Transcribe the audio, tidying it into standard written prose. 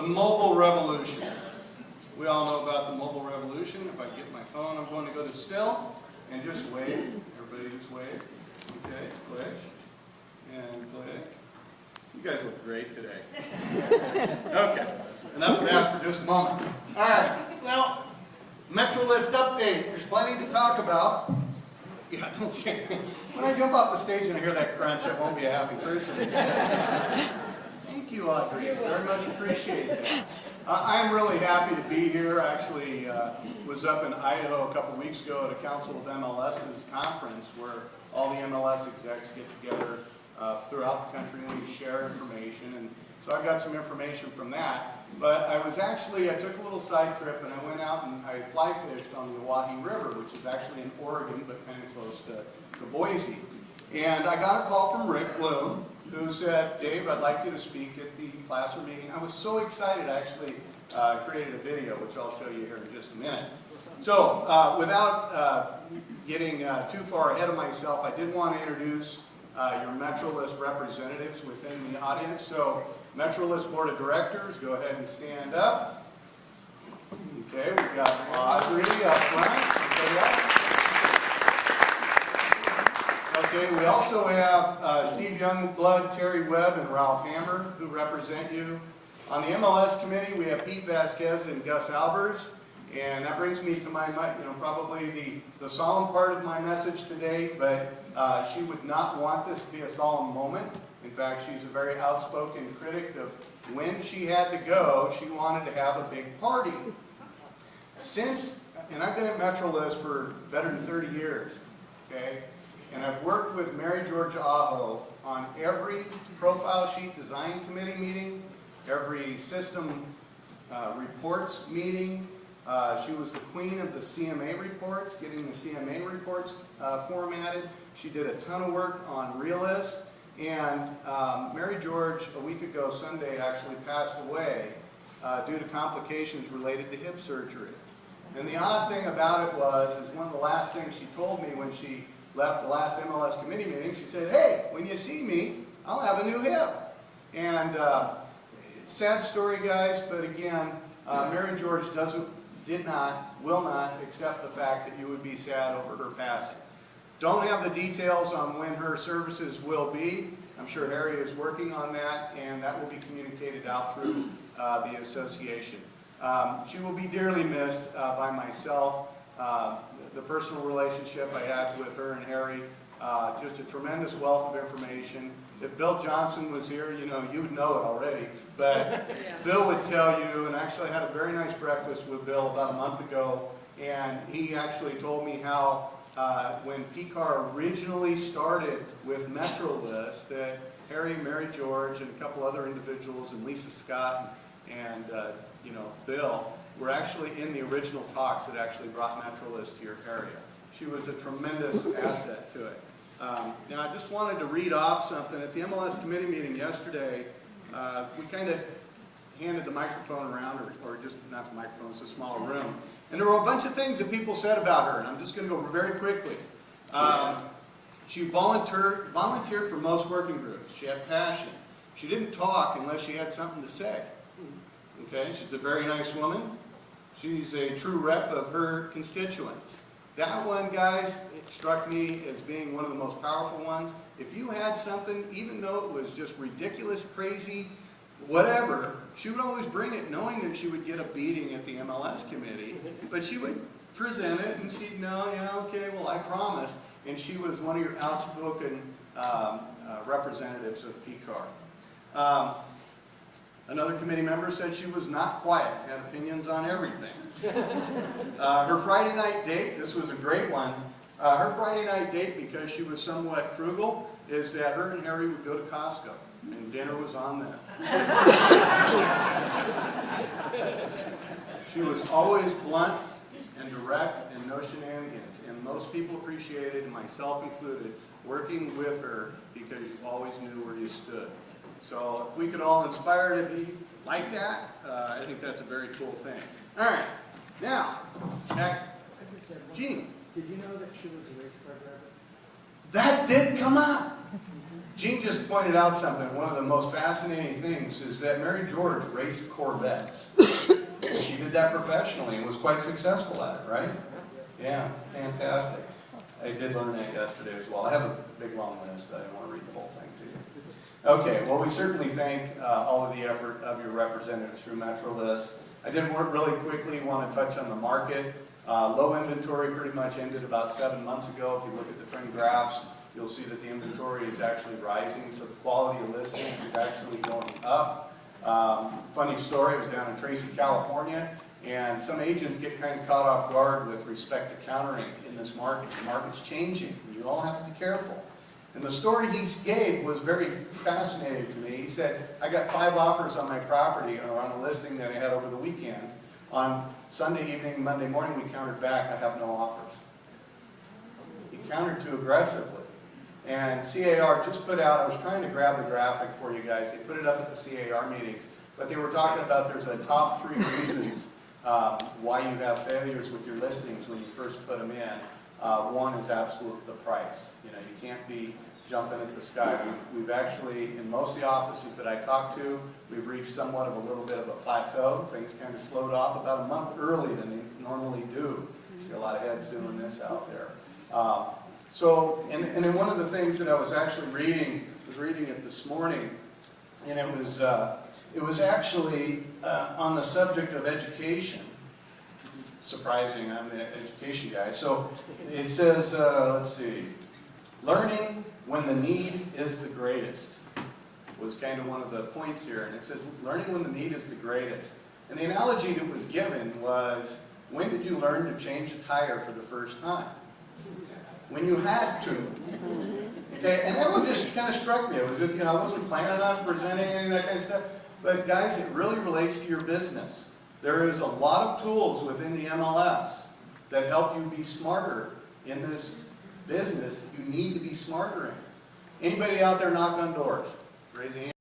mobile revolution. We all know about the mobile revolution. If I get my phone, I'm going to go to still and just wave. Everybody just wave. Okay, click. And click. You guys look great today. Okay, enough of that for just a moment. All right, well, Metrolist update. There's plenty to talk about. Yeah, don't say it. When I jump off the stage and I hear that crunch, I won't be a happy person. Thank you, Audrey. Very much appreciate that. I'm really happy to be here. I actually was up in Idaho a couple weeks ago at a Council of MLS's conference where all the MLS execs get together throughout the country and we share information. And so I got some information from that. But I took a little side trip and I went out and I fly fished on the Oahe River, which is actually in Oregon, but kind of close to Boise. And I got a call from Rick Bloom, who said, Dave, I'd like you to speak at the Placer meeting. I was so excited, I actually created a video, which I'll show you here in just a minute. So, without getting too far ahead of myself, I did want to introduce your Metrolist representatives within the audience. So, Metrolist Board of Directors, go ahead and stand up. Okay, we've got Audrey up front. Okay, we also have Steve Youngblood, Terry Webb, and Ralph Hammer, who represent you. On the MLS committee, we have Pete Vasquez and Gus Albers. And that brings me to my, probably the solemn part of my message today, but she would not want this to be a solemn moment. In fact, she's a very outspoken critic of when she had to go, she wanted to have a big party. And I've been at Metrolist for better than 30 years, okay? And I've worked with Mary George Aho on every profile sheet design committee meeting, every system reports meeting. She was the queen of the CMA reports, getting the CMA reports formatted. She did a ton of work on Realist. And Mary George, a week ago Sunday, actually passed away due to complications related to hip surgery. And the odd thing about it is one of the last things she told me when she left the last MLS committee meeting, she said, hey, when you see me, I'll have a new hip. And sad story, guys, but again, Mary George will not accept the fact that you would be sad over her passing. Don't have the details on when her services will be. I'm sure Harry is working on that, and that will be communicated out through the association. She will be dearly missed by myself. The personal relationship I had with her and Harry, just a tremendous wealth of information. If Bill Johnson was here, you'd know it already, but Bill would tell you, and actually I had a very nice breakfast with Bill about a month ago, and he actually told me how when PCAR originally started with Metrolist, that Harry, Mary George, and a couple other individuals, and Lisa Scott, and Bill, were actually in the original talks that actually brought Metrolist to your area. She was a tremendous asset to it. Now, I just wanted to read off something. At the MLS committee meeting yesterday, we kind of handed the microphone around, or just not the microphone, it's a smaller room. And there were a bunch of things that people said about her, and I'm just going to go very quickly. She volunteered for most working groups. She had passion. She didn't talk unless she had something to say. Okay, she's a very nice woman. She's a true rep of her constituents. That one, guys, it struck me as being one of the most powerful ones. If you had something, even though it was just ridiculous, crazy, whatever, she would always bring it, knowing that she would get a beating at the MLS committee. But she would present it, and she'd know, okay, well, I promised. And she was one of your outspoken representatives of PCAR. Another committee member said she was not quiet, had opinions on everything. Her Friday night date, this was a great one. Her Friday night date, because she was somewhat frugal, is that her and Harry would go to Costco, and dinner was on them. She was always blunt and direct and no shenanigans. And most people appreciated, and myself included, working with her because you always knew where you stood. So if we could all inspire to be like that, I think that's a very cool thing. All right, now, Gene. Did you know that she was a race car driver? That did come up. Gene just pointed out something. One of the most fascinating things is that Mary George raced Corvettes. And she did that professionally and was quite successful at it, right? Yeah, fantastic. I did learn that yesterday as well. I have a big long list. I didn't want to read the whole thing to you. Okay, well, we certainly thank all of the effort of your representatives through Metrolist. I did really quickly want to touch on the market. Low inventory pretty much ended about 7 months ago. If you look at the trend graphs, you'll see that the inventory is actually rising, so the quality of listings is actually going up. Funny story, I was down in Tracy, California, and some agents get kind of caught off guard with respect to countering in this market. The market's changing, and you all have to be careful. And the story he gave was very fascinating to me. He said, I got 5 offers on my property or on a listing that I had over the weekend. On Sunday evening, Monday morning, we countered back, I have no offers. He countered too aggressively. And CAR just put out, I was trying to grab the graphic for you guys, they put it up at the CAR meetings, but they were talking about there's a top 3 reasons why you have failures with your listings when you first put them in. One is absolute the price. You know, you can't be jumping at the sky. We've actually, in most of the offices that I talk to, we've reached somewhat of a little bit of a plateau. Things kind of slowed off about a month early than they normally do. See a lot of heads doing this out there. And then one of the things that I was actually reading, it this morning, and it was actually on the subject of education. Surprising, I'm the education guy. So it says, let's see, learning when the need is the greatest was kind of one of the points here. And it says, learning when the need is the greatest. And the analogy that was given was, when did you learn to change a tire for the first time? When you had to. Okay, and that one just kind of struck me. It was, I wasn't planning on presenting any of that kind of stuff. But guys, it really relates to your business. There is a lot of tools within the MLS that help you be smarter in this business that you need to be smarter in. Anybody out there knock on doors? Raise your hand.